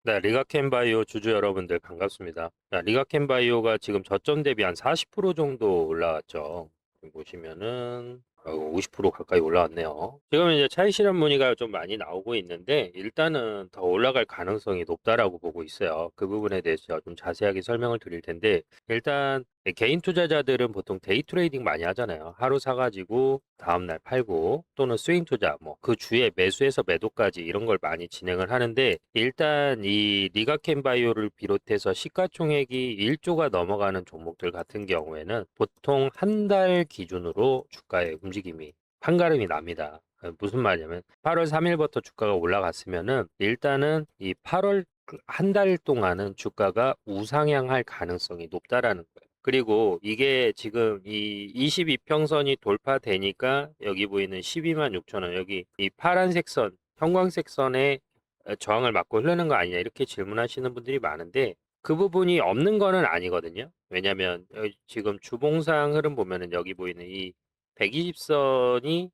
네, 리가켄바이오 주주 여러분들 반갑습니다. 자, 리가켄바이오가 지금 저점 대비 한 40% 정도 올라왔죠. 지금 보시면은 50% 가까이 올라왔네요. 지금 이제 차익 실현 문의가 좀 많이 나오고 있는데 일단은 더 올라갈 가능성이 높다라고 보고 있어요. 그 부분에 대해서 제가 좀 자세하게 설명을 드릴 텐데 일단 개인 투자자들은 보통 데이 트레이딩 많이 하잖아요. 하루 사가지고 다음날 팔고 또는 스윙 투자 뭐 그 주에 매수해서 매도까지 이런 걸 많이 진행을 하는데 일단 이 리가켄 바이오를 비롯해서 시가총액이 1조가 넘어가는 종목들 같은 경우에는 보통 한 달 기준으로 주가의 움직임이 한가름이 납니다. 무슨 말이냐면 8월 3일부터 주가가 올라갔으면은 일단은 이 8월 한 달 동안은 주가가 우상향할 가능성이 높다라는 거예요. 그리고 이게 지금 이 22평선이 돌파되니까 여기 보이는 12만 6천 원 여기 이 파란색 선 형광색 선에 저항을 맞고 흐르는 거 아니냐 이렇게 질문하시는 분들이 많은데 그 부분이 없는 거는 아니거든요. 왜냐면 지금 주봉상 흐름 보면은 여기 보이는 이 120선이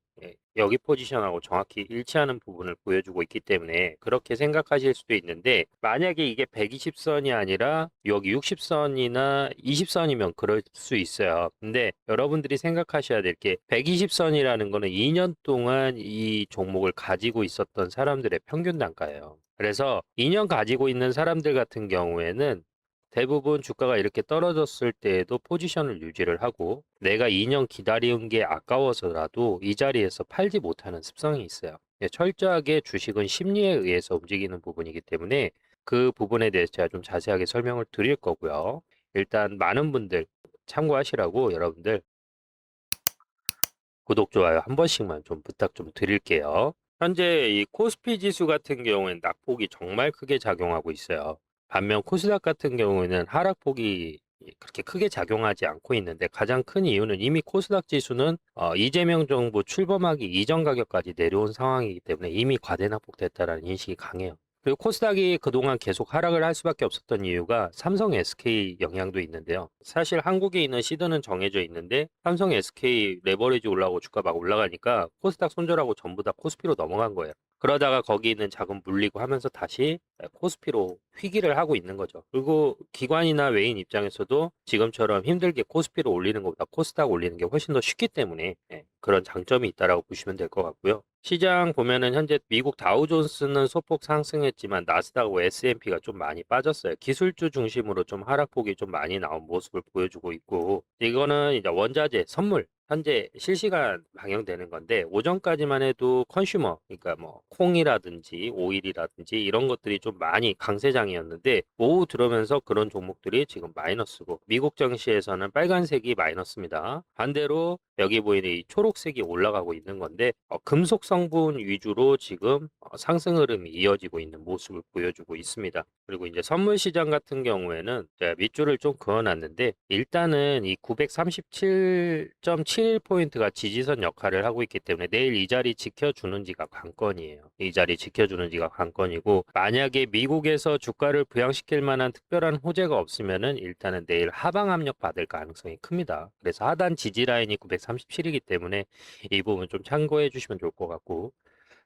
여기 포지션하고 정확히 일치하는 부분을 보여주고 있기 때문에 그렇게 생각하실 수도 있는데 만약에 이게 120선이 아니라 여기 60선이나 20선이면 그럴 수 있어요. 근데 여러분들이 생각하셔야 될 게 120선이라는 거는 2년 동안 이 종목을 가지고 있었던 사람들의 평균 단가예요. 그래서 2년 가지고 있는 사람들 같은 경우에는 대부분 주가가 이렇게 떨어졌을 때에도 포지션을 유지를 하고 내가 2년 기다리는 게 아까워서라도 이 자리에서 팔지 못하는 습성이 있어요. 철저하게 주식은 심리에 의해서 움직이는 부분이기 때문에 그 부분에 대해서 제가 좀 자세하게 설명을 드릴 거고요. 일단 많은 분들 참고하시라고 여러분들 구독, 좋아요 한 번씩만 좀 부탁 좀 드릴게요. 현재 이 코스피 지수 같은 경우에는 낙폭이 정말 크게 작용하고 있어요. 반면 코스닥 같은 경우에는 하락폭이 그렇게 크게 작용하지 않고 있는데 가장 큰 이유는 이미 코스닥 지수는 이재명 정부 출범하기 이전 가격까지 내려온 상황이기 때문에 이미 과대낙폭됐다는 인식이 강해요. 그리고 코스닥이 그동안 계속 하락을 할 수밖에 없었던 이유가 삼성 SK 영향도 있는데요. 사실 한국에 있는 시드는 정해져 있는데 삼성 SK 레버리지 올라오고 주가 막 올라가니까 코스닥 손절하고 전부 다 코스피로 넘어간 거예요. 그러다가 거기 있는 자금 물리고 하면서 다시 코스피로 휘기를 하고 있는 거죠. 그리고 기관이나 외인 입장에서도 지금처럼 힘들게 코스피로 올리는 것보다 코스닥 올리는 게 훨씬 더 쉽기 때문에 그런 장점이 있다라고 보시면 될 것 같고요. 시장 보면은 현재 미국 다우존스는 소폭 상승했지만 나스닥과 S&P가 좀 많이 빠졌어요. 기술주 중심으로 좀 하락폭이 좀 많이 나온 모습을 보여주고 있고 이거는 이제 원자재, 선물 현재 실시간 방영되는 건데 오전까지만 해도 컨슈머 그러니까 뭐 콩이라든지 오일이라든지 이런 것들이 좀 많이 강세장이었는데 오후 들어오면서 그런 종목들이 지금 마이너스고 미국 증시에서는 빨간색이 마이너스입니다. 반대로 여기 보이는 이 초록색이 올라가고 있는 건데 금속 성분 위주로 지금 상승 흐름이 이어지고 있는 모습을 보여주고 있습니다. 그리고 이제 선물 시장 같은 경우에는 제가 밑줄을 좀 그어놨는데 일단은 이 937.71포인트가 지지선 역할을 하고 있기 때문에 내일 이 자리 지켜주는지가 관건이에요. 이 자리 지켜주는지가 관건이고 만약에 미국에서 주가를 부양시킬 만한 특별한 호재가 없으면은 일단은 내일 하방 압력 받을 가능성이 큽니다. 그래서 하단 지지 라인이 937이기 때문에 이 부분 좀 참고해 주시면 좋을 것 같고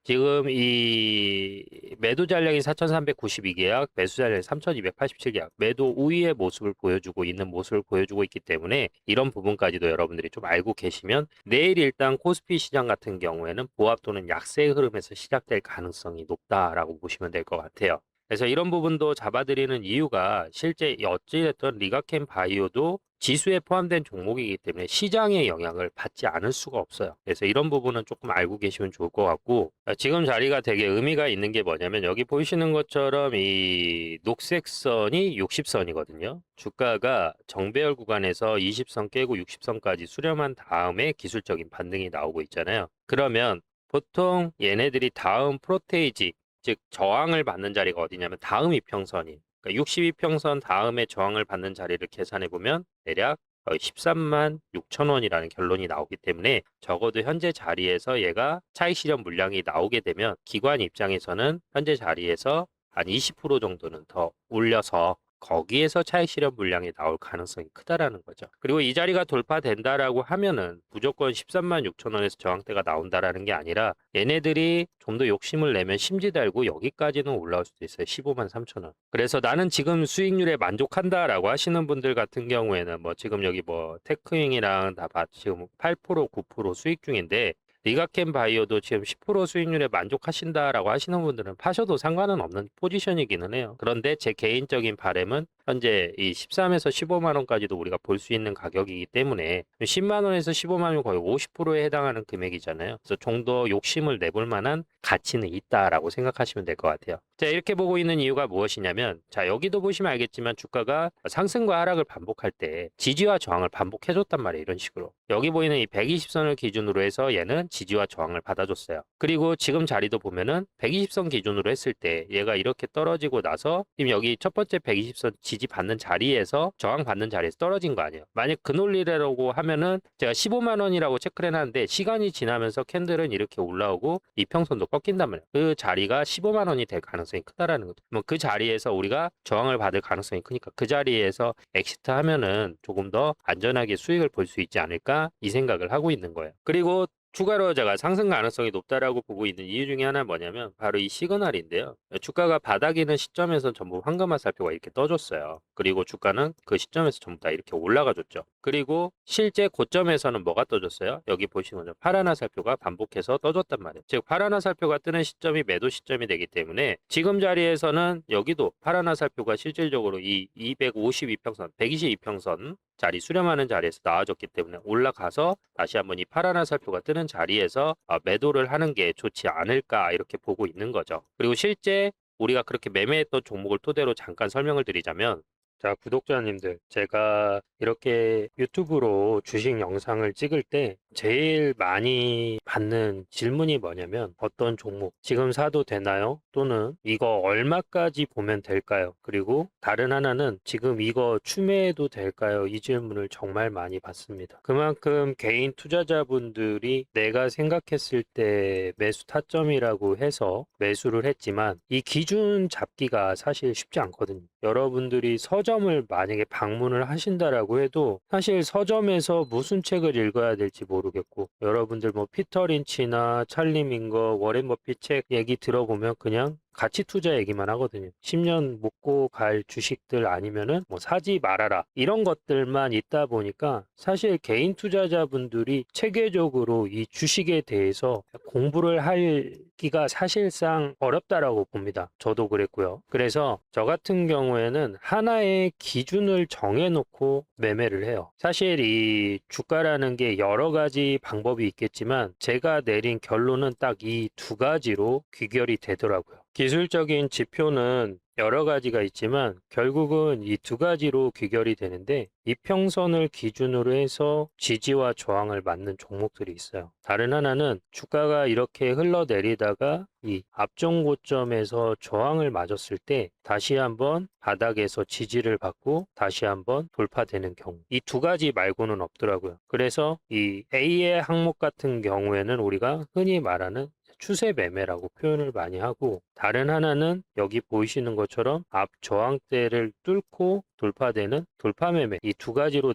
지금 이 매도 잔량이 4,392계약, 매수 잔량이 3,287계약, 매도 우위의 모습을 보여주고 있는 모습을 보여주고 있기 때문에 이런 부분까지도 여러분들이 좀 알고 계시면 내일 일단 코스피 시장 같은 경우에는 보합 또는 약세 흐름에서 시작될 가능성이 높다라고 보시면 될 것 같아요. 그래서 이런 부분도 잡아드리는 이유가 실제 어찌됐든 리가켄 바이오도 지수에 포함된 종목이기 때문에 시장의 영향을 받지 않을 수가 없어요. 그래서 이런 부분은 조금 알고 계시면 좋을 것 같고 지금 자리가 되게 의미가 있는 게 뭐냐면 여기 보시는 것처럼 이 녹색 선이 60선이거든요. 주가가 정배열 구간에서 20선 깨고 60선까지 수렴한 다음에 기술적인 반등이 나오고 있잖아요. 그러면 보통 얘네들이 다음 프로테이지 즉 저항을 받는 자리가 어디냐면 다음 이평선이 그러니까 62평선 다음에 저항을 받는 자리를 계산해 보면 대략 13만 6천 원이라는 결론이 나오기 때문에 적어도 현재 자리에서 얘가 차익 실현 물량이 나오게 되면 기관 입장에서는 현재 자리에서 한 20% 정도는 더 올려서 거기에서 차익 실현 물량이 나올 가능성이 크다라는 거죠. 그리고 이 자리가 돌파된다라고 하면은 무조건 13만 6천 원에서 저항대가 나온다라는 게 아니라 얘네들이 좀 더 욕심을 내면 심지 달고 여기까지는 올라올 수도 있어요. 15만 3천 원. 그래서 나는 지금 수익률에 만족한다라고 하시는 분들 같은 경우에는 뭐 지금 여기 뭐 테크윙이랑 다 지금 8% 9% 수익 중인데 리가켄 바이오도 지금 10% 수익률에 만족하신다라고 하시는 분들은 파셔도 상관은 없는 포지션이기는 해요. 그런데 제 개인적인 바람은 현재 이 13에서 15만 원까지도 우리가 볼 수 있는 가격이기 때문에 10만 원에서 15만 원 거의 50%에 해당하는 금액이잖아요. 그래서 좀 더 욕심을 내볼 만한 가치는 있다라고 생각하시면 될 것 같아요. 자, 이렇게 보고 있는 이유가 무엇이냐면, 자, 여기도 보시면 알겠지만 주가가 상승과 하락을 반복할 때 지지와 저항을 반복해줬단 말이에요. 이런 식으로. 여기 보이는 이 120선을 기준으로 해서 얘는 지지와 저항을 받아줬어요. 그리고 지금 자리도 보면은 120선 기준으로 했을 때 얘가 이렇게 떨어지고 나서 지금 여기 첫 번째 120선 지지 받는 자리에서 저항 받는 자리에서 떨어진 거 아니에요. 만약 그 논리라고 하면은 제가 15만 원이라고 체크를 해놨는데 시간이 지나면서 캔들은 이렇게 올라오고 이평선도 꺾인단 말이에요. 그 자리가 15만 원이 될 가능성이 크다라는 거죠. 뭐 그 자리에서 우리가 저항을 받을 가능성이 크니까 그 자리에서 엑시트 하면은 조금 더 안전하게 수익을 볼 수 있지 않을까 이 생각을 하고 있는 거예요. 그리고 추가로 제가 상승 가능성이 높다라고 보고 있는 이유 중에 하나 뭐냐면 바로 이 시그널인데요. 주가가 바닥이는 시점에서 전부 황금화살표가 이렇게 떠줬어요. 그리고 주가는 그 시점에서 전부 다 이렇게 올라가 줬죠. 그리고 실제 고점에서는 뭐가 떠줬어요? 여기 보시면 파란 화살표가 반복해서 떠줬단 말이에요. 즉 파란 화살표가 뜨는 시점이 매도 시점이 되기 때문에 지금 자리에서는 여기도 파란 화살표가 실질적으로 이 252평선, 122평선 자리 수렴하는 자리에서 나와줬기 때문에 올라가서 다시 한번 이 파란 화살표가 뜨는 자리에서 매도를 하는 게 좋지 않을까 이렇게 보고 있는 거죠. 그리고 실제 우리가 그렇게 매매했던 종목을 토대로 잠깐 설명을 드리자면, 자, 구독자님들, 제가 이렇게 유튜브로 주식 영상을 찍을 때 제일 많이 받는 질문이 뭐냐면 어떤 종목 지금 사도 되나요? 또는 이거 얼마까지 보면 될까요? 그리고 다른 하나는 지금 이거 추매해도 될까요? 이 질문을 정말 많이 받습니다. 그만큼 개인 투자자분들이 내가 생각했을 때 매수 타점이라고 해서 매수를 했지만 이 기준 잡기가 사실 쉽지 않거든요. 여러분들이 서점을 만약에 방문을 하신다라고 해도 사실 서점에서 무슨 책을 읽어야 될지 모르겠고, 여러분들 뭐 피터 린치나 찰리 밍거, 워렌 버핏 책 얘기 들어보면 그냥 가치 투자 얘기만 하거든요. 10년 먹고 갈 주식들 아니면은 뭐 사지 말아라 이런 것들만 있다 보니까 사실 개인 투자자분들이 체계적으로 이 주식에 대해서 공부를 하기가 사실상 어렵다라고 봅니다. 저도 그랬고요. 그래서 저 같은 경우에는 하나의 기준을 정해놓고 매매를 해요. 사실 이 주가라는 게 여러 가지 방법이 있겠지만 제가 내린 결론은 딱 이 두 가지로 귀결이 되더라고요. 기술적인 지표는 여러 가지가 있지만 결국은 이 두 가지로 귀결이 되는데 이평선을 기준으로 해서 지지와 저항을 맞는 종목들이 있어요. 다른 하나는 주가가 이렇게 흘러내리다가 이 앞전 고점에서 저항을 맞았을 때 다시 한번 바닥에서 지지를 받고 다시 한번 돌파되는 경우, 이 두 가지 말고는 없더라고요. 그래서 이 A의 항목 같은 경우에는 우리가 흔히 말하는 추세 매매라고 표현을 많이 하고, 다른 하나는 여기 보이시는 것처럼 앞 저항대를 뚫고 돌파되는 돌파 매매, 이 두 가지로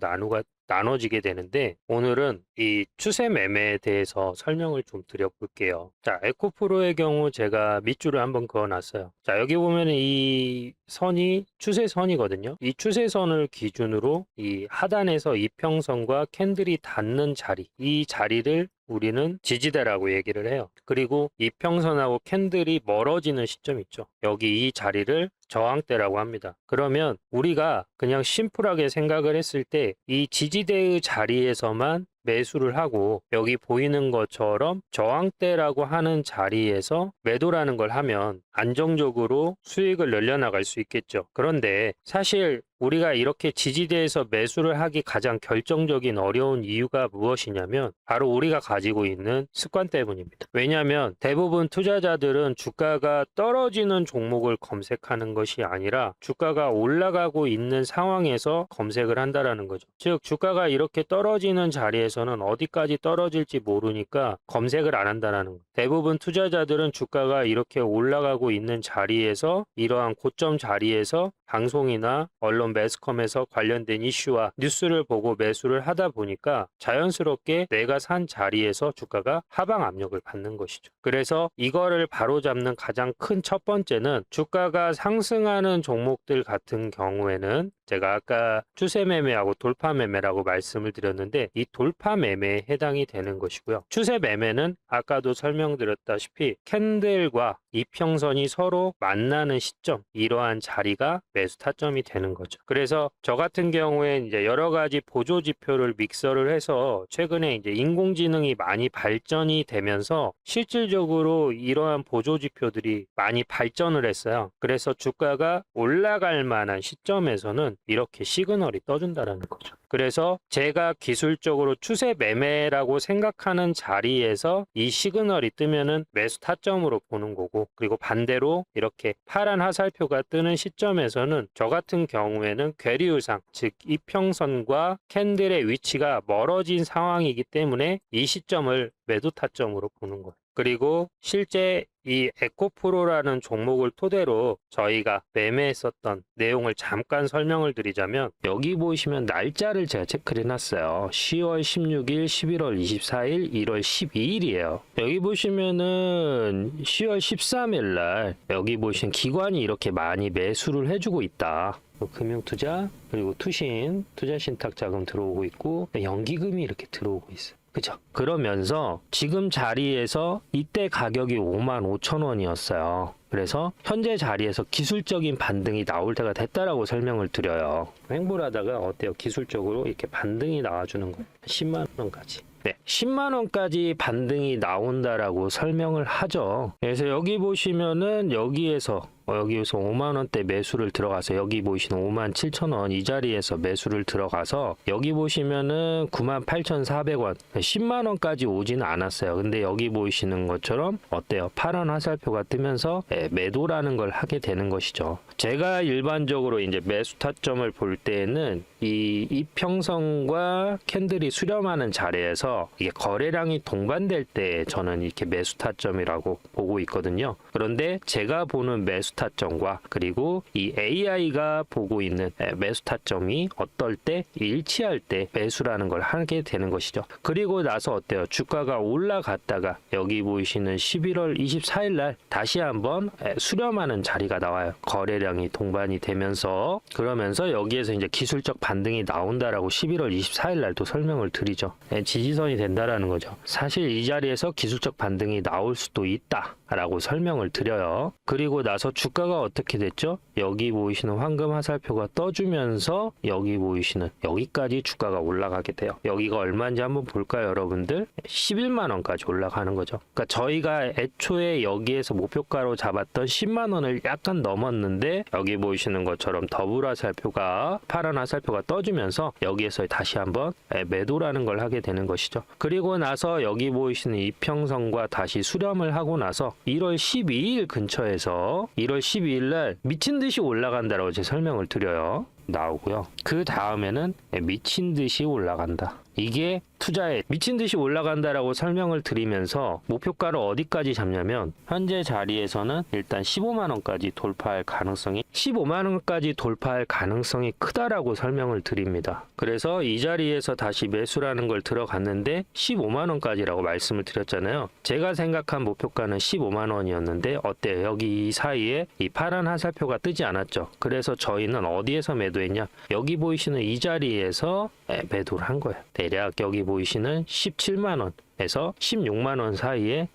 나눠지게 되는데 오늘은 이 추세 매매에 대해서 설명을 좀 드려볼게요. 자, 에코프로의 경우 제가 밑줄을 한번 그어놨어요. 자, 여기 보면 이 선이 추세선이거든요. 이 추세선을 기준으로 이 하단에서 이평선과 캔들이 닿는 자리, 이 자리를 우리는 지지대라고 얘기를 해요. 그리고 이평선하고 캔들이 멀어지는 시점 있죠. 여기 이 자리를 저항대라고 합니다. 그러면 우리가 그냥 심플하게 생각을 했을 때 이 지지대의 자리에서만 매수를 하고 여기 보이는 것처럼 저항대라고 하는 자리에서 매도라는 걸 하면 안정적으로 수익을 늘려나갈 수 있겠죠. 그런데 사실 우리가 이렇게 지지대에서 매수를 하기 가장 결정적인 어려운 이유가 무엇이냐면 바로 우리가 가지고 있는 습관 때문입니다. 왜냐하면 대부분 투자자들은 주가가 떨어지는 종목을 검색하는 것이 아니라 주가가 올라가고 있는 상황에서 검색을 한다라는 거죠. 즉 주가가 이렇게 떨어지는 자리에서는 어디까지 떨어질지 모르니까 검색을 안 한다라는 거예요. 대부분 투자자들은 주가가 이렇게 올라가고 있는 자리에서 이러한 고점 자리에서 방송이나 언론 매스컴에서 관련된 이슈와 뉴스를 보고 매수를 하다 보니까 자연스럽게 내가 산 자리에서 주가가 하방 압력을 받는 것이죠. 그래서 이거를 바로잡는 가장 큰 첫 번째는 주가가 상승하는 종목들 같은 경우에는 제가 아까 추세 매매하고 돌파 매매라고 말씀을 드렸는데 이 돌파 매매에 해당이 되는 것이고요. 추세 매매는 아까도 설명드렸다시피 캔들과 이평선이 서로 만나는 시점, 이러한 자리가 매수 타점이 되는 거죠. 그래서 저 같은 경우에 이제 여러 가지 보조 지표를 믹서를 해서 최근에 이제 인공지능이 많이 발전이 되면서 실질적으로 이러한 보조 지표들이 많이 발전을 했어요. 그래서 주가가 올라갈 만한 시점에서는 이렇게 시그널이 떠준다라는 거죠. 그래서 제가 기술적으로 추세 매매라고 생각하는 자리에서 이 시그널이 뜨면은 매수 타점으로 보는 거고, 그리고 반대로 이렇게 파란 화살표가 뜨는 시점에서는 저 같은 경우에는 괴리우상, 즉 이평선과 캔들의 위치가 멀어진 상황이기 때문에 이 시점을 매도 타점으로 보는 거예요. 그리고 실제 이 에코프로라는 종목을 토대로 저희가 매매했었던 내용을 잠깐 설명을 드리자면, 여기 보시면 날짜를 제가 체크를 해놨어요. 10월 16일, 11월 24일, 1월 12일이에요. 여기 보시면은 10월 13일 날 여기 보시면 기관이 이렇게 많이 매수를 해주고 있다. 금융투자, 그리고 투신, 투자신탁자금 들어오고 있고 연기금이 이렇게 들어오고 있어요. 그죠? 그러면서 지금 자리에서 이때 가격이 55,000원이었어요. 그래서 현재 자리에서 기술적인 반등이 나올 때가 됐다라고 설명을 드려요. 횡보를 하다가 어때요? 기술적으로 이렇게 반등이 나와주는 거예요. 10만 원까지. 네, 10만 원까지 반등이 나온다라고 설명을 하죠. 그래서 여기 보시면은 여기에서 5만 원대 매수를 들어가서 여기 보이시는 57,000원 이 자리에서 매수를 들어가서 여기 보시면은 98,400원 10만 원까지 오지는 않았어요. 근데 여기 보이시는 것처럼 어때요? 파란 화살표가 뜨면서 매도라는 걸 하게 되는 것이죠. 제가 일반적으로 이제 매수 타점을 볼 때에는 이 이평선과 캔들이 수렴하는 자리에서 이게 거래량이 동반될 때 저는 이렇게 매수 타점이라고 보고 있거든요. 그런데 제가 보는 매수 타점과 그리고 이 AI가 보고 있는 매수 타점이 어떨 때 일치할 때 매수라는 걸 하게 되는 것이죠. 그리고 나서 어때요? 주가가 올라갔다가 여기 보이시는 11월 24일 날 다시 한번 수렴하는 자리가 나와요. 거래량이 동반이 되면서, 그러면서 여기에서 이제 기술적 반등이 나온다라고 11월 24일 날도 설명을 드리죠. 지지선이 된다라는 거죠. 사실 이 자리에서 기술적 반등이 나올 수도 있다라고 설명을 드려요. 그리고 나서 주가가 어떻게 됐죠? 여기 보이시는 황금 화살표가 떠주면서 여기 보이시는 여기까지 주가가 올라가게 돼요. 여기가 얼마인지 한번 볼까요, 여러분들? 11만 원까지 올라가는 거죠. 그러니까 저희가 애초에 여기에서 목표가로 잡았던 10만 원을 약간 넘었는데 여기 보이시는 것처럼 더블 화살표가 파란 화살표가 떠주면서 여기에서 다시 한번 매도라는 걸 하게 되는 것이죠. 그리고 나서 여기 보이시는 이평선과 다시 수렴을 하고 나서 1월 12일 근처에서 1월 12일 날 미친 듯이 올라간다라고 제가 설명을 드려요. 나오고요. 그 다음에는 미친 듯이 올라간다. 이게 투자에 미친 듯이 올라간다라고 설명을 드리면서 목표가를 어디까지 잡냐면 현재 자리에서는 일단 15만 원까지 돌파할 가능성이 15만 원까지 돌파할 가능성이 크다라고 설명을 드립니다. 그래서 이 자리에서 다시 매수라는 걸 들어갔는데 15만 원까지라고 말씀을 드렸잖아요. 제가 생각한 목표가는 15만 원이었는데 어때요? 여기 이 사이에 이 파란 화살표가 뜨지 않았죠. 그래서 저희는 어디에서 매도했냐? 여기 보이시는 이 자리에서 매도를 한 거예요. 대략 여기 보이시는 17만 원에서 16만 원 사이에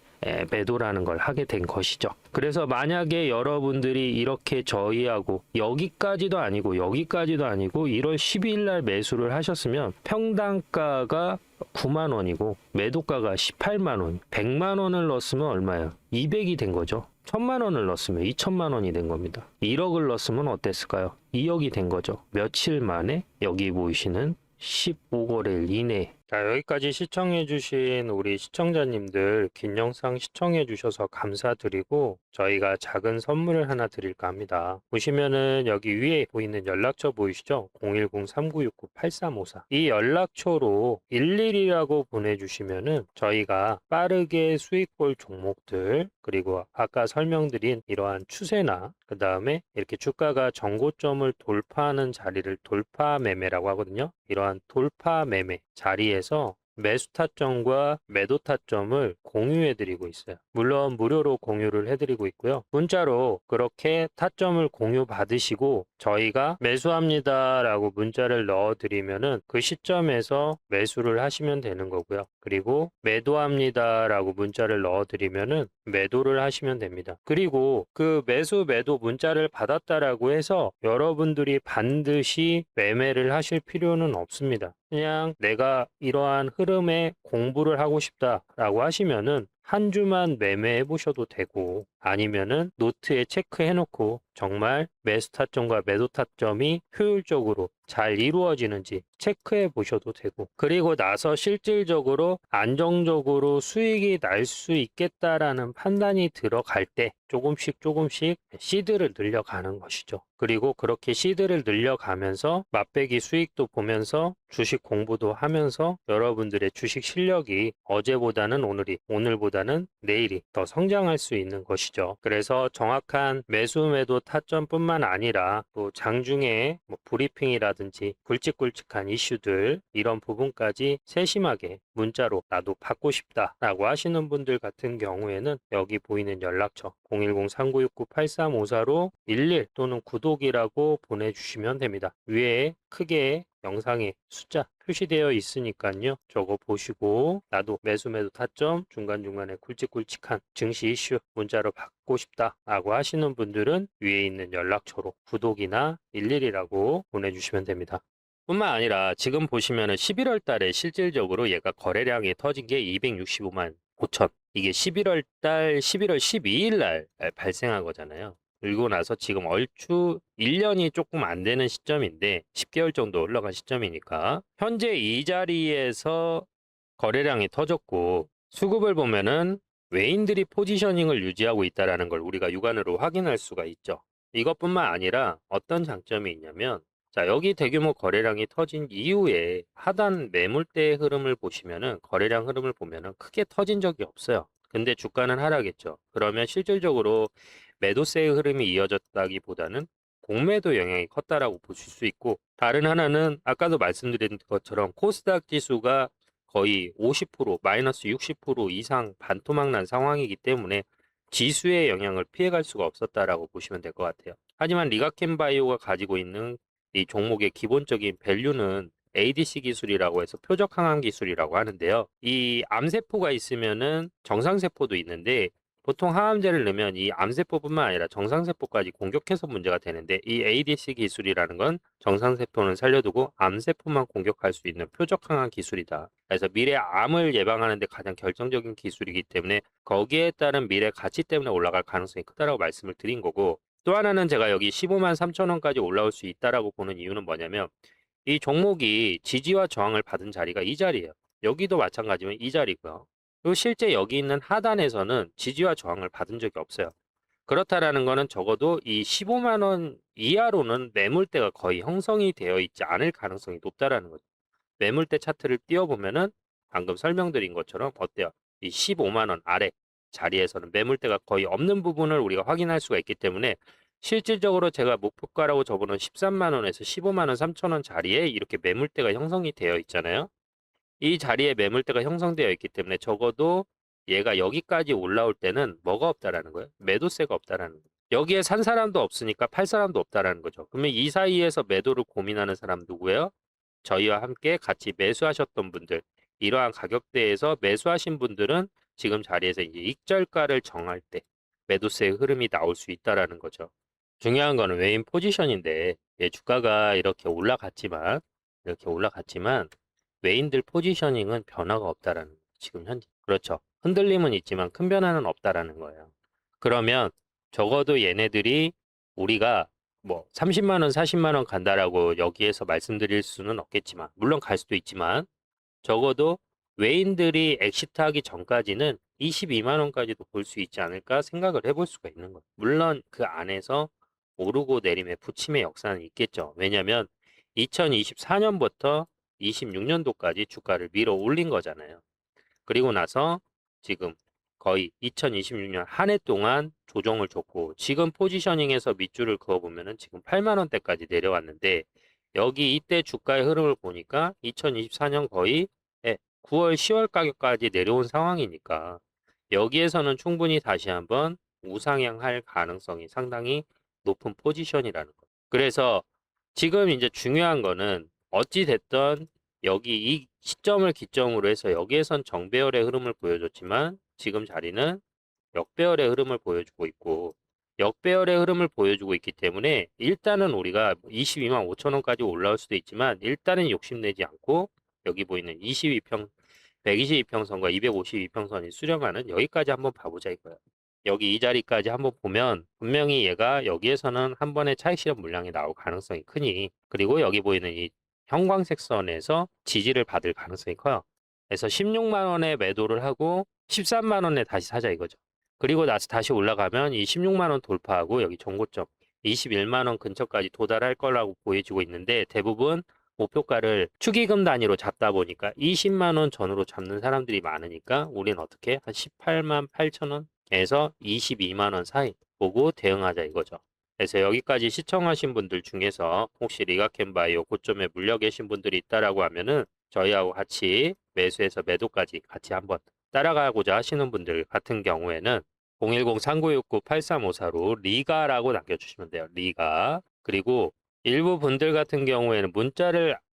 매도라는 걸 하게 된 것이죠. 그래서 만약에 여러분들이 이렇게 저희하고 여기까지도 아니고 여기까지도 아니고 1월 12일 날 매수를 하셨으면 평당가가 9만 원이고 매도가가 18만 원, 100만 원을 넣었으면 얼마예요? 200이 된 거죠. 1000만 원을 넣었으면 2000만 원이 된 겁니다. 1억을 넣었으면 어땠을까요? 2억이 된 거죠. 며칠 만에 여기 보이시는 15거래일 이내에 자, 여기까지 시청해주신 우리 시청자님들 긴 영상 시청해주셔서 감사드리고 저희가 작은 선물을 하나 드릴까 합니다. 보시면은 여기 위에 보이는 연락처 보이시죠? 010-3969-8354. 이 연락처로 11이라고 보내주시면은 저희가 빠르게 수익 볼 종목들 그리고 아까 설명드린 이러한 추세나 그 다음에 이렇게 주가가 정고점을 돌파하는 자리를 돌파 매매라고 하거든요. 이러한 돌파 매매 자리에서 매수 타점과 매도 타점을 공유해 드리고 있어요. 물론 무료로 공유를 해 드리고 있고요. 문자로 그렇게 타점을 공유 받으시고 저희가 매수합니다 라고 문자를 넣어 드리면은 그 시점에서 매수를 하시면 되는 거고요. 그리고 매도합니다 라고 문자를 넣어 드리면은 매도를 하시면 됩니다. 그리고 그 매수 매도 문자를 받았다라고 해서 여러분들이 반드시 매매를 하실 필요는 없습니다. 그냥 내가 이러한 흐름에 공부를 하고 싶다라고 하시면은 한 주만 매매해 보셔도 되고 아니면은 노트에 체크해 놓고 정말 매수 타점과 매도 타점이 효율적으로 잘 이루어지는지 체크해 보셔도 되고 그리고 나서 실질적으로 안정적으로 수익이 날 수 있겠다라는 판단이 들어갈 때 조금씩 시드를 늘려가는 것이죠. 그리고 그렇게 시드를 늘려가면서 맛배기 수익도 보면서 주식 공부도 하면서 여러분들의 주식 실력이 어제보다는 오늘보다는 내일이 더 성장할 수 있는 것이죠. 그래서 정확한 매수 매도 타점뿐만 아니라 또 장중에 브리핑이라든지 굵직굵직한 이슈들 이런 부분까지 세심하게 문자로 나도 받고 싶다라고 하시는 분들 같은 경우에는 여기 보이는 연락처 010-3969-8354로 11 또는 구독이라고 보내주시면 됩니다. 위에 크게 영상에 숫자 표시되어 있으니까요. 저거 보시고 나도 매수 매도 타점 중간중간에 굵직굵직한 증시 이슈 문자로 받고 싶다라고 하시는 분들은 위에 있는 연락처로 구독이나 11이라고 보내주시면 됩니다. 뿐만 아니라 지금 보시면은 11월 달에 실질적으로 얘가 거래량이 터진 게 265만 5천. 이게 11월 달 11월 12일 날 발생한 거잖아요. 그리고 나서 지금 얼추 1년이 조금 안 되는 시점인데 10개월 정도 올라간 시점이니까 현재 이 자리에서 거래량이 터졌고 수급을 보면은 외인들이 포지셔닝을 유지하고 있다는 걸 우리가 육안으로 확인할 수가 있죠. 이것뿐만 아니라 어떤 장점이 있냐면 자, 여기 대규모 거래량이 터진 이후에 하단 매물대의 흐름을 보시면은 거래량 흐름을 보면은 크게 터진 적이 없어요. 근데 주가는 하락했죠. 그러면 실질적으로 매도세의 흐름이 이어졌다기보다는 공매도 영향이 컸다라고 보실 수 있고 다른 하나는 아까도 말씀드린 것처럼 코스닥 지수가 거의 50% 마이너스 60% 이상 반토막 난 상황이기 때문에 지수의 영향을 피해갈 수가 없었다라고 보시면 될 것 같아요. 하지만 리가켄바이오가 가지고 있는 이 종목의 기본적인 밸류는 ADC 기술이라고 해서 표적 항암 기술이라고 하는데요. 이 암세포가 있으면은 정상세포도 있는데 보통 항암제를 넣으면 이 암세포뿐만 아니라 정상세포까지 공격해서 문제가 되는데 이 ADC 기술이라는 건 정상세포는 살려두고 암세포만 공격할 수 있는 표적 항암 기술이다. 그래서 미래 암을 예방하는 데 가장 결정적인 기술이기 때문에 거기에 따른 미래 가치 때문에 올라갈 가능성이 크다라고 말씀을 드린 거고 또 하나는 제가 여기 15만 3천 원까지 올라올 수 있다라고 보는 이유는 뭐냐면 이 종목이 지지와 저항을 받은 자리가 이 자리예요. 여기도 마찬가지면 이 자리고요. 그리고 실제 여기 있는 하단에서는 지지와 저항을 받은 적이 없어요. 그렇다라는 거는 적어도 이 15만 원 이하로는 매물대가 거의 형성이 되어 있지 않을 가능성이 높다라는 거죠. 매물대 차트를 띄워보면은 방금 설명드린 것처럼 어때요? 이 15만 원 아래 자리에서는 매물대가 거의 없는 부분을 우리가 확인할 수가 있기 때문에 실질적으로 제가 목표가라고 적어놓은 13만 원에서 15만 원 3천 원 자리에 이렇게 매물대가 형성이 되어 있잖아요. 이 자리에 매물대가 형성되어 있기 때문에 적어도 얘가 여기까지 올라올 때는 뭐가 없다라는 거예요? 매도세가 없다라는 거예요. 여기에 산 사람도 없으니까 팔 사람도 없다라는 거죠. 그러면 이 사이에서 매도를 고민하는 사람 누구예요? 저희와 함께 같이 매수하셨던 분들, 이러한 가격대에서 매수하신 분들은 지금 자리에서 이제 익절가를 정할 때 매도세의 흐름이 나올 수 있다라는 거죠. 중요한 거는 외인 포지션인데 주가가 이렇게 올라갔지만 외인들 포지셔닝은 변화가 없다라는 거예요. 지금 현재. 그렇죠. 흔들림은 있지만 큰 변화는 없다라는 거예요. 그러면 적어도 얘네들이 우리가 뭐 30만 원, 40만 원 간다라고 여기에서 말씀드릴 수는 없겠지만 물론 갈 수도 있지만 적어도 외인들이 엑시트하기 전까지는 22만 원까지도 볼 수 있지 않을까 생각을 해볼 수가 있는 거예요. 물론 그 안에서 오르고 내림의 부침의 역사는 있겠죠. 왜냐하면 2024년부터 26년도까지 주가를 밀어 올린 거잖아요. 그리고 나서 지금 거의 2026년 한 해 동안 조정을 줬고, 지금 포지셔닝에서 밑줄을 그어보면은 지금 8만 원대까지 내려왔는데, 여기 이때 주가의 흐름을 보니까 2024년 거의 9월, 10월 가격까지 내려온 상황이니까 여기에서는 충분히 다시 한번 우상향할 가능성이 상당히 높은 포지션이라는 거. 그래서 지금 이제 중요한 거는 어찌 됐든 여기 이 시점을 기점으로 해서 여기에선 정배열의 흐름을 보여줬지만 지금 자리는 역배열의 흐름을 보여주고 있고, 역배열의 흐름을 보여주고 있기 때문에 일단은 우리가 22만 5천 원까지 올라올 수도 있지만 일단은 욕심내지 않고 여기 보이는 22평 122평선과 252평선이 수렴하는 여기까지 한번 봐보자 이거예요. 여기 이 자리까지 한번 보면 분명히 얘가 여기에서는 한 번의 차익 실현 물량이 나올 가능성이 크니, 그리고 여기 보이는 이 형광색 선에서 지지를 받을 가능성이 커요. 그래서 16만 원에 매도를 하고 13만 원에 다시 사자 이거죠. 그리고 나서 다시 올라가면 이 16만 원 돌파하고 여기 정고점 21만 원 근처까지 도달할 거라고 보여지고 있는데, 대부분 목표가를 축의금 단위로 잡다 보니까 20만 원 전후로 잡는 사람들이 많으니까 우린 어떻게 한 18만 8천 원에서 22만 원 사이 보고 대응하자 이거죠. 그래서 여기까지 시청하신 분들 중에서 혹시 리가캔바이오 고점에 물려 계신 분들이 있다라고 하면은 저희하고 같이 매수해서 매도까지 같이 한번 따라가고자 하시는 분들 같은 경우에는 010-3969-8354로 리가라고 남겨주시면 돼요. 리가. 그리고 일부 분들 같은 경우에는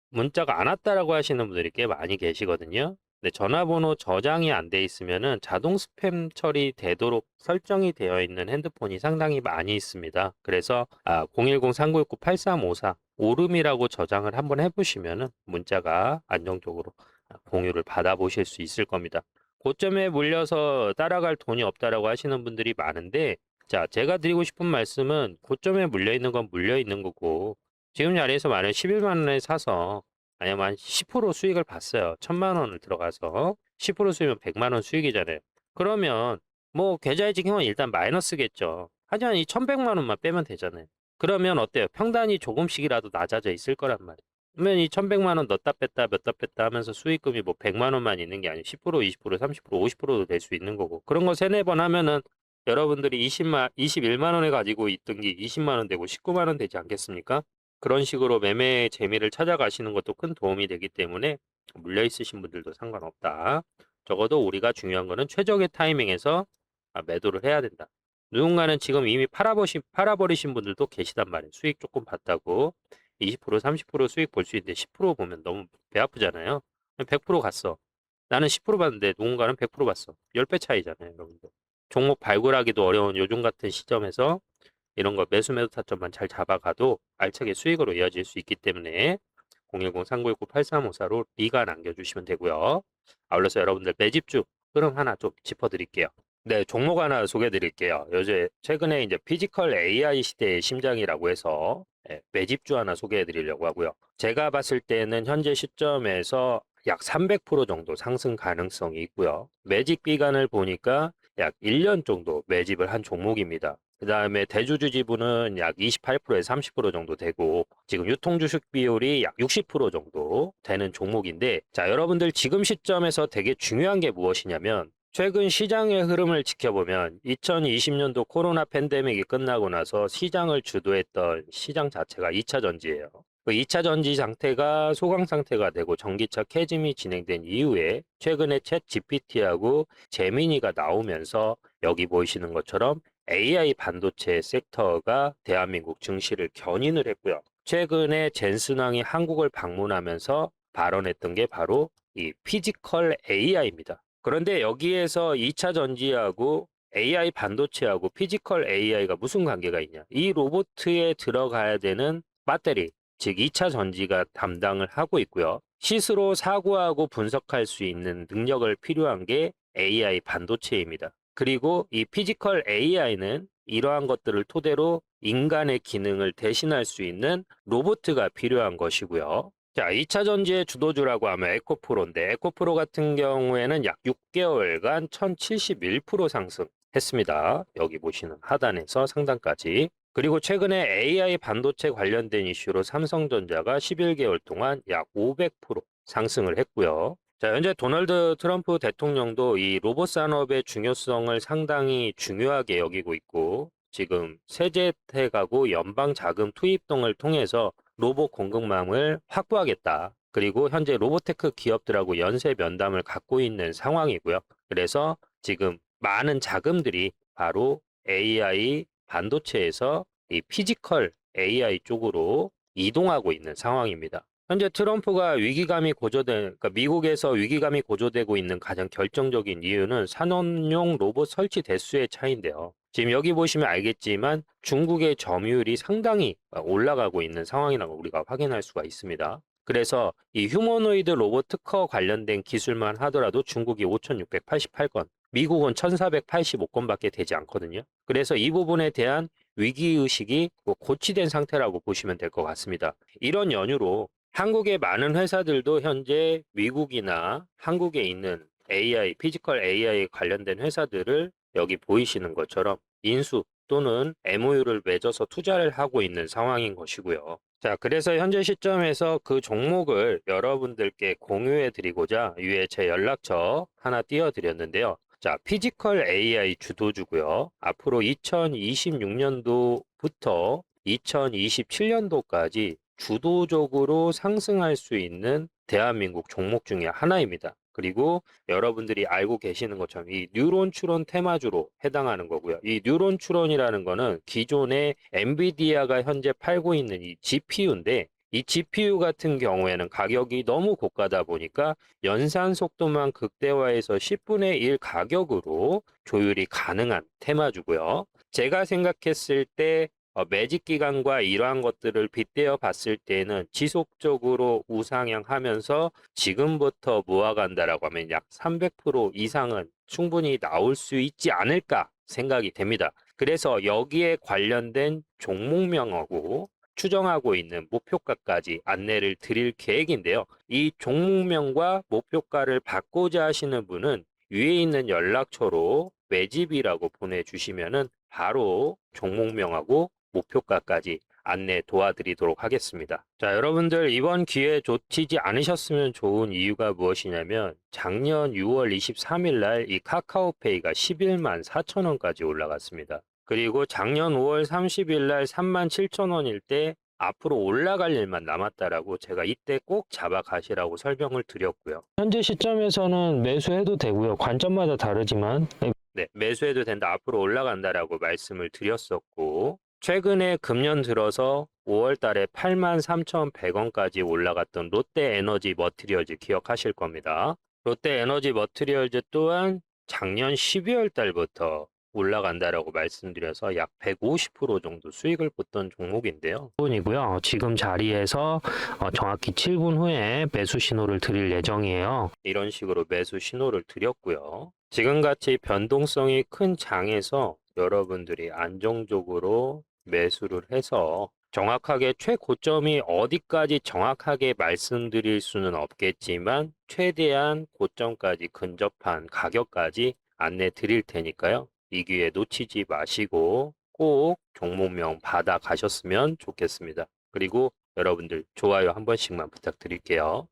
문자가 안 왔다라고 하시는 분들이 꽤 많이 계시거든요. 근데 전화번호 저장이 안 돼 있으면은 자동 스팸 처리되도록 설정이 되어 있는 핸드폰이 상당히 많이 있습니다. 그래서 010-3969-8354 오름이라고 저장을 한번 해보시면은 문자가 안정적으로 공유를 받아보실 수 있을 겁니다. 고점에 물려서 따라갈 돈이 없다라고 하시는 분들이 많은데, 자, 제가 드리고 싶은 말씀은 고점에 물려 있는 건 물려 있는 거고, 지금 자리에서 만약 11만 원에 사서 아니면 한 10% 수익을 봤어요. 1000만 원을 들어가서 10% 수익이면 100만 원 수익이잖아요. 그러면 뭐 계좌의 지금은 일단 마이너스겠죠. 하지만 이 1100만 원만 빼면 되잖아요. 그러면 어때요? 평단이 조금씩이라도 낮아져 있을 거란 말이에요. 그러면 이 1100만 원 넣었다 뺐다 넣었다 뺐다 하면서 수익금이 뭐 100만 원만 있는 게 아니고 10%, 20%, 30%, 50%도 될 수 있는 거고, 그런 거 세네 번 하면은 여러분들이 21만 원에 가지고 있던 게 20만 원 되고 19만 원 되지 않겠습니까? 그런 식으로 매매의 재미를 찾아가시는 것도 큰 도움이 되기 때문에 물려 있으신 분들도 상관없다. 적어도 우리가 중요한 거는 최적의 타이밍에서 매도를 해야 된다. 누군가는 지금 이미 팔아버리신 분들도 계시단 말이에요. 수익 조금 봤다고 20%, 30% 수익 볼 수 있는데 10% 보면 너무 배 아프잖아요. 100% 갔어. 나는 10% 봤는데 누군가는 100% 봤어. 10배 차이잖아요, 여러분들. 종목 발굴하기도 어려운 요즘 같은 시점에서 이런 거 매수 타점만 잘 잡아가도 알차게 수익으로 이어질 수 있기 때문에 010-3969-8354로 리가 남겨주시면 되고요. 아울러서 여러분들 매집주 흐름 하나 좀 짚어드릴게요. 네, 종목 하나 소개해드릴게요. 요새 최근에 이제 피지컬 AI 시대의 심장이라고 해서 매집주 하나 소개해드리려고 하고요. 제가 봤을 때는 현재 시점에서 약 300% 정도 상승 가능성이 있고요. 매집 기간을 보니까 약 1년 정도 매집을 한 종목입니다. 그 다음에 대주주 지분은 약 28%에서 30% 정도 되고, 지금 유통주식 비율이 약 60% 정도 되는 종목인데, 자, 여러분들 지금 시점에서 되게 중요한 게 무엇이냐면, 최근 시장의 흐름을 지켜보면 2020년도 코로나 팬데믹이 끝나고 나서 시장을 주도했던 시장 자체가 2차 전지예요. 그 2차 전지 상태가 소강 상태가 되고 전기차 캐즘이 진행된 이후에 최근에 챗 GPT하고 제미니가 나오면서 여기 보이시는 것처럼 AI 반도체 섹터가 대한민국 증시를 견인을 했고요. 최근에 젠슨왕이 한국을 방문하면서 발언했던 게 바로 이 피지컬 AI입니다. 그런데 여기에서 2차 전지하고 AI 반도체하고 피지컬 AI가 무슨 관계가 있냐? 이 로봇에 들어가야 되는 배터리, 즉 2차 전지가 담당을 하고 있고요. 스스로 사고하고 분석할 수 있는 능력을 필요한 게 AI 반도체입니다. 그리고 이 피지컬 AI는 이러한 것들을 토대로 인간의 기능을 대신할 수 있는 로봇가 필요한 것이고요. 자, 2차 전지의 주도주라고 하면 에코프로인데, 에코프로 같은 경우에는 약 6개월간 1071% 상승했습니다. 여기 보시는 하단에서 상단까지. 그리고 최근에 AI 반도체 관련된 이슈로 삼성전자가 11개월 동안 약 500% 상승을 했고요. 자, 현재 도널드 트럼프 대통령도 이 로봇 산업의 중요성을 상당히 중요하게 여기고 있고, 지금 세제 혜택하고 연방 자금 투입 등을 통해서 로봇 공급망을 확보하겠다. 그리고 현재 로보테크 기업들하고 연쇄 면담을 갖고 있는 상황이고요. 그래서 지금 많은 자금들이 바로 AI 반도체에서 이 피지컬 AI 쪽으로 이동하고 있는 상황입니다. 현재 트럼프가 위기감이 그러니까 미국에서 위기감이 고조되고 있는 가장 결정적인 이유는 산업용 로봇 설치 대수의 차이인데요. 지금 여기 보시면 알겠지만 중국의 점유율이 상당히 올라가고 있는 상황이라고 우리가 확인할 수가 있습니다. 그래서 이 휴머노이드 로봇 특허 관련된 기술만 하더라도 중국이 5,688건, 미국은 1,485건밖에 되지 않거든요. 그래서 이 부분에 대한 위기의식이 고취된 상태라고 보시면 될 것 같습니다. 이런 연유로 한국의 많은 회사들도 현재 미국이나 한국에 있는 AI, 피지컬 AI 관련된 회사들을 여기 보이시는 것처럼 인수 또는 MOU를 맺어서 투자를 하고 있는 상황인 것이고요. 자, 그래서 현재 시점에서 그 종목을 여러분들께 공유해 드리고자 위에 제 연락처 하나 띄워 드렸는데요. 자, 피지컬 AI 주도주고요. 앞으로 2026년도부터 2027년도까지 주도적으로 상승할 수 있는 대한민국 종목 중에 하나입니다. 그리고 여러분들이 알고 계시는 것처럼 이 뉴런 추론 테마주로 해당하는 거고요. 이 뉴런 추론이라는 거는 기존의 엔비디아가 현재 팔고 있는 이 GPU인데, 이 GPU 같은 경우에는 가격이 너무 고가다 보니까 연산 속도만 극대화해서 10분의 1 가격으로 조율이 가능한 테마주고요. 제가 생각했을 때 매직 기간과 이러한 것들을 빗대어 봤을 때는 지속적으로 우상향하면서 지금부터 모아간다라고 하면 약 300% 이상은 충분히 나올 수 있지 않을까 생각이 됩니다. 그래서 여기에 관련된 종목명하고 추정하고 있는 목표가까지 안내를 드릴 계획인데요. 이 종목명과 목표가를 받고자 하시는 분은 위에 있는 연락처로 매집이라고 보내주시면은 바로 종목명하고 목표가까지 안내 도와드리도록 하겠습니다. 자, 여러분들 이번 기회에 놓치지 않으셨으면 좋은 이유가 무엇이냐면 작년 6월 23일 날 이 카카오페이가 11만 4천 원까지 올라갔습니다. 그리고 작년 5월 30일 날 3만 7천 원일 때 앞으로 올라갈 일만 남았다라고 제가 이때 꼭 잡아 가시라고 설명을 드렸고요. 현재 시점에서는 매수해도 되고요. 관점마다 다르지만 네, 매수해도 된다. 앞으로 올라간다라고 말씀을 드렸었고, 최근에 금년 들어서 5월 달에 83,100원까지 올라갔던 롯데에너지 머티리얼즈 기억하실 겁니다. 롯데에너지 머티리얼즈 또한 작년 12월 달부터 올라간다라고 말씀드려서 약 150% 정도 수익을 봤던 종목인데요. 부분이고요. 지금 자리에서 정확히 7분 후에 매수 신호를 드릴 예정이에요. 이런 식으로 매수 신호를 드렸고요. 지금같이 변동성이 큰 장에서 여러분들이 안정적으로 매수를 해서 정확하게 최고점이 어디까지 정확하게 말씀드릴 수는 없겠지만 최대한 고점까지 근접한 가격까지 안내 드릴 테니까요. 이 기회 놓치지 마시고 꼭 종목명 받아 가셨으면 좋겠습니다. 그리고 여러분들 좋아요 한 번씩만 부탁드릴게요.